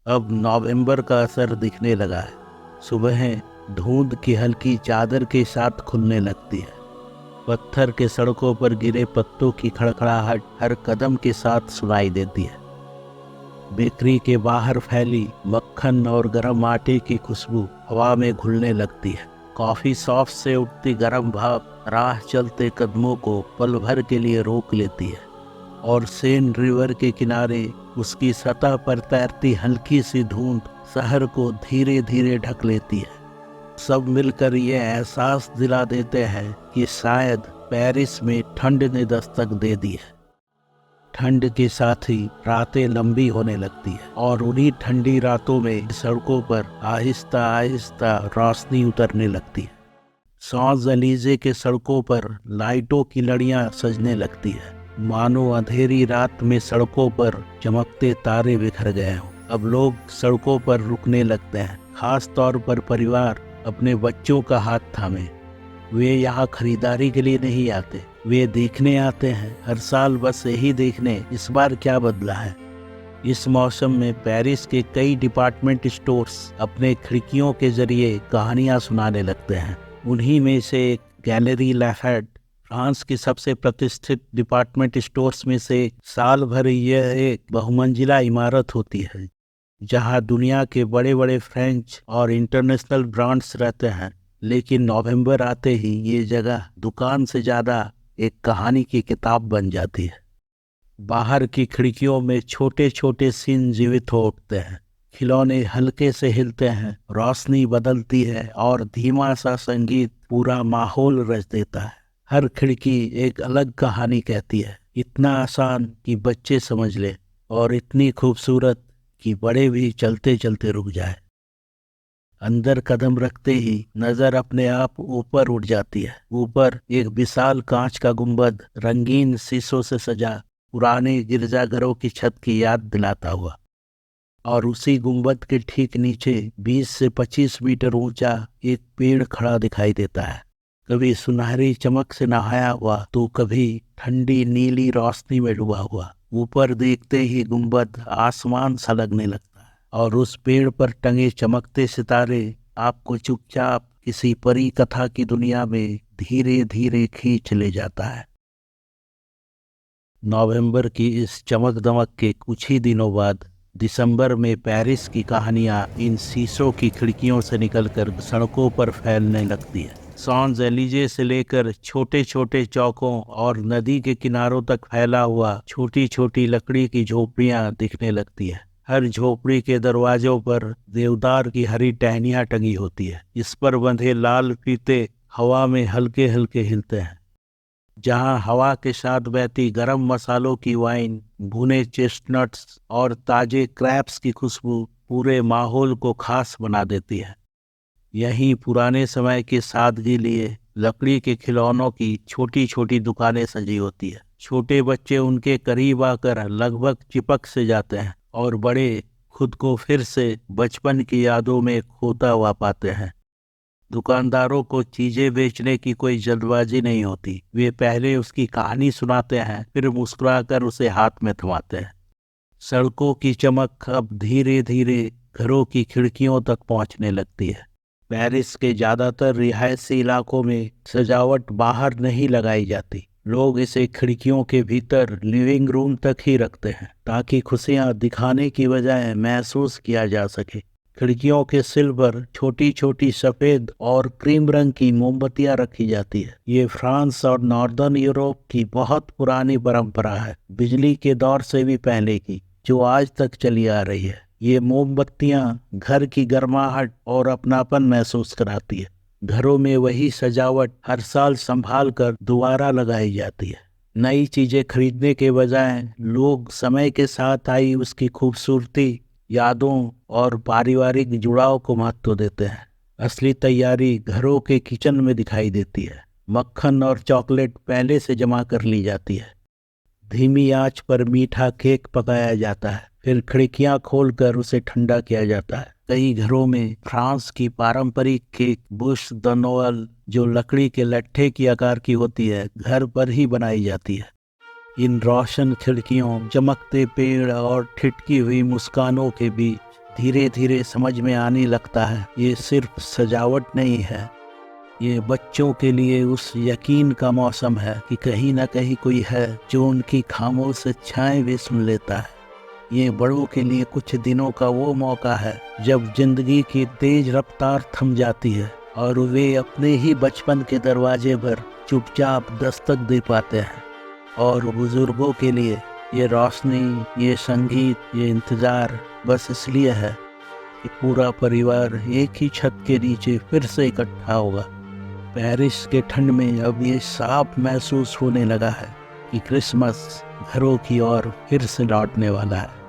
अब नवंबर का असर दिखने लगा है। सुबहें धुंध की हल्की चादर के साथ खुलने लगती है। पत्थर के सड़कों पर गिरे पत्तों की खड़खड़ाहट हर कदम के साथ सुनाई देती है। बेकरी के बाहर फैली मक्खन और गर्म आटे की खुशबू हवा में घुलने लगती है। कॉफी शॉप से उठती गर्म भाप राह चलते कदमों को पल भर के लिए रोक लेती है और सेन रिवर के किनारे उसकी सतह पर तैरती हल्की सी धुंध शहर को धीरे धीरे ढक लेती है। सब मिलकर ये एहसास दिला देते हैं कि शायद पेरिस में ठंड ने दस्तक दे दी है। ठंड के साथ ही रातें लंबी होने लगती है और उन्हीं ठंडी रातों में सड़कों पर आहिस्ता आहिस्ता रोशनी उतरने लगती है। शॉन्ज़ एलीज़े के सड़कों पर लाइटों की लड़ियां सजने लगती है, मानो अंधेरी रात में सड़कों पर चमकते तारे बिखर गए हों। अब लोग सड़कों पर रुकने लगते हैं, खास तौर पर परिवार अपने बच्चों का हाथ थामे। वे यहाँ खरीदारी के लिए नहीं आते, वे देखने आते हैं, हर साल बस यही देखने इस बार क्या बदला है। इस मौसम में पेरिस के कई डिपार्टमेंट स्टोर्स अपने खिड़कियों के जरिए कहानियां सुनाने लगते हैं। उन्हीं में से एक गैलरी लैफर्ट, फ्रांस की सबसे प्रतिष्ठित डिपार्टमेंट स्टोर्स में से साल भर यह एक बहुमंजिला इमारत होती है जहां दुनिया के बड़े बड़े फ्रेंच और इंटरनेशनल ब्रांड्स रहते हैं। लेकिन नवंबर आते ही ये जगह दुकान से ज़्यादा एक कहानी की किताब बन जाती है। बाहर की खिड़कियों में छोटे छोटे सीन जीवित हो उठते हैं, खिलौने हल्के से हिलते हैं, रोशनी बदलती है और धीमा सा संगीत पूरा माहौल रच देता है। हर खिड़की एक अलग कहानी कहती है, इतना आसान कि बच्चे समझ ले और इतनी खूबसूरत कि बड़े भी चलते चलते रुक जाए। अंदर कदम रखते ही नजर अपने आप ऊपर उठ जाती है। ऊपर एक विशाल कांच का गुंबद रंगीन शीशों से सजा पुराने गिरजाघरों की छत की याद दिलाता हुआ, और उसी गुंबद के ठीक नीचे 20 से 25 मीटर ऊंचा एक पेड़ खड़ा दिखाई देता है, कभी सुनहरी चमक से नहाया हुआ तो कभी ठंडी नीली रोशनी में डूबा हुआ। ऊपर देखते ही गुंबद आसमान सा लगने लगता है और उस पेड़ पर टंगे चमकते सितारे आपको चुपचाप किसी परी कथा की दुनिया में धीरे धीरे खींच ले जाता है। नवंबर की इस चमक दमक के कुछ ही दिनों बाद दिसंबर में पेरिस की कहानियां इन शीशों की खिड़कियों से निकलकर सड़कों पर फैलने लगती है। शॉन्ज़ एलीज़े से लेकर छोटे छोटे चौकों और नदी के किनारों तक फैला हुआ छोटी छोटी लकड़ी की झोपड़ियां दिखने लगती है। हर झोपड़ी के दरवाजों पर देवदार की हरी टहनियां टंगी होती है। इस पर बंधे लाल फीते हवा में हल्के हल्के हिलते हैं। जहां हवा के साथ बहती गरम मसालों की वाइन, भुने चेस्टनट्स और ताजे क्रैब्स की खुशबू पूरे माहौल को खास बना देती है। यहीं पुराने समय की सादगी लिए लकड़ी के खिलौनों की छोटी छोटी दुकानें सजी होती है। छोटे बच्चे उनके करीब आकर लगभग चिपक से जाते हैं और बड़े खुद को फिर से बचपन की यादों में खोता हुआ पाते हैं। दुकानदारों को चीजें बेचने की कोई जल्दबाजी नहीं होती, वे पहले उसकी कहानी सुनाते हैं, फिर मुस्कुराकर उसे हाथ में थमाते हैं। सड़कों की चमक अब धीरे धीरे घरों की खिड़कियों तक पहुंचने लगती है। पेरिस के ज्यादातर रिहायशी इलाकों में सजावट बाहर नहीं लगाई जाती, लोग इसे खिड़कियों के भीतर लिविंग रूम तक ही रखते हैं ताकि खुशियां दिखाने की बजाय महसूस किया जा सके। खिड़कियों के सिल पर छोटी छोटी सफेद और क्रीम रंग की मोमबत्तियां रखी जाती है। ये फ्रांस और नॉर्दर्न यूरोप की बहुत पुरानी परंपरा है, बिजली के दौर से भी पहले की, जो आज तक चली आ रही है। ये मोमबत्तियां घर की गर्माहट और अपनापन महसूस कराती है। घरों में वही सजावट हर साल संभाल कर दोबारा लगाई जाती है। नई चीजें खरीदने के बजाय लोग समय के साथ आई उसकी खूबसूरती, यादों और पारिवारिक जुड़ाव को महत्व देते हैं। असली तैयारी घरों के किचन में दिखाई देती है। मक्खन और चॉकलेट पहले से जमा कर ली जाती है। धीमी आंच पर मीठा केक पकाया जाता है, फिर खिड़कियां खोलकर उसे ठंडा किया जाता है। कई घरों में फ्रांस की पारंपरिक केक बुश द नोअल, जो लकड़ी के लट्ठे की आकार की होती है, घर पर ही बनाई जाती है। इन रोशन खिड़कियों, चमकते पेड़ और ठिठकी हुई मुस्कानों के बीच धीरे धीरे समझ में आने लगता है ये सिर्फ सजावट नहीं है, ये बच्चों के लिए उस यकीन का मौसम है कि कहीं ना कहीं कोई है जो उनकी खामोश इच्छाएं भी सुन लेता है। ये बड़ों के लिए कुछ दिनों का वो मौका है जब जिंदगी की तेज रफ्तार थम जाती है और वे अपने ही बचपन के दरवाजे पर चुपचाप दस्तक दे पाते हैं। और बुजुर्गों के लिए ये रोशनी, ये संगीत, ये इंतज़ार बस इसलिए है कि पूरा परिवार एक ही छत के नीचे फिर से इकट्ठा होगा। पेरिस के ठंड में अब ये साफ महसूस होने लगा है कि क्रिसमस घरों की ओर फिर से लौटने वाला है।